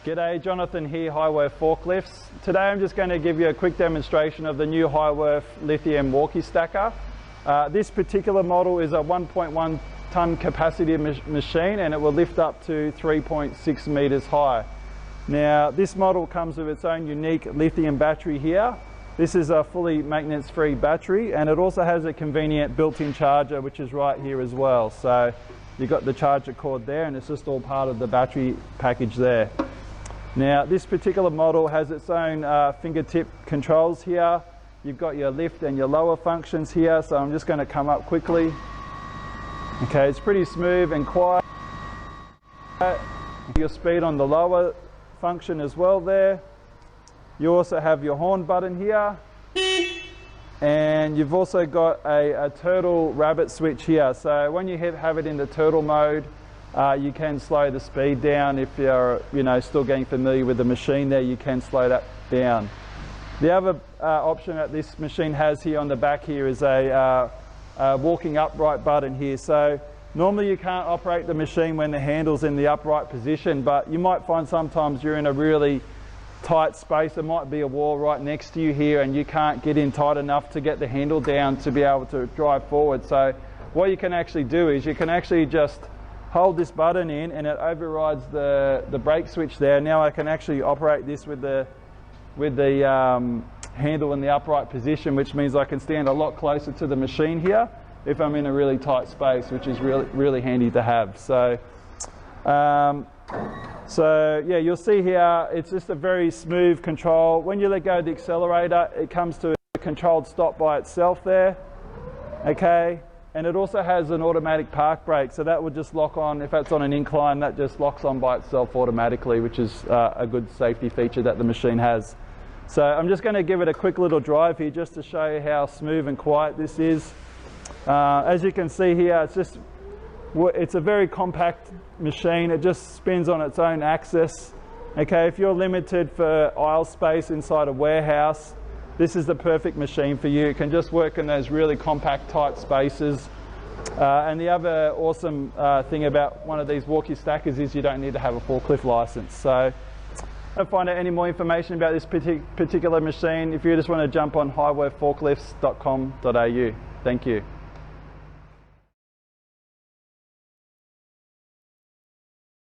G'day, Jonathan here, Hyworth Forklifts. Today I'm just going to give you a quick demonstration of the new Hyworth Lithium Walkie Stacker. This particular model is a 1.1 ton capacity machine, and it will lift up to 3.6 meters high. Now this model comes with its own unique lithium battery here. This is a fully maintenance-free battery, and it also has a convenient built-in charger which is right here as well. So you've got the charger cord there, and it's just all part of the battery package there. Now this particular model has its own fingertip controls here. You've got your lift and your lower functions here, so I'm just going to come up quickly. Okay, it's pretty smooth and quiet. Your speed on the lower function as well there. You also have your horn button here, and you've also got a turtle rabbit switch here. So when you have it in the turtle mode, you can slow the speed down. If you're still getting familiar with the machine there, you can slow that down. The other option that this machine has here on the back here is a walking upright button here. So normally you can't operate the machine when the handle's in the upright position, but you might find sometimes you're in a really tight space. There might be a wall right next to you here and you can't get in tight enough to get the handle down to be able to drive forward. So what you can actually do is you can actually just hold this button in, and it overrides the brake switch there. Now I can actually operate this with the handle in the upright position, which means I can stand a lot closer to the machine here if I'm in a really tight space, which is really handy to have. So yeah, you'll see here it's just a very smooth control. When you let go of the accelerator, it comes to a controlled stop by itself there. Okay. And it also has an automatic park brake, so that would just lock on. If that's on an incline, that just locks on by itself automatically, which is a good safety feature that the machine has. So I'm just going to give it a quick little drive here just to show you how smooth and quiet this is. As you can see here, it's a very compact machine. It just spins on its own axis. Okay, if you're limited for aisle space inside a warehouse, this is the perfect machine for you. It can just work in those really compact, tight spaces. And the other awesome thing about one of these walkie stackers is you don't need to have a forklift license. So to find out any more information about this particular machine, if you just want to jump on hyworthforklifts.com.au. Thank you.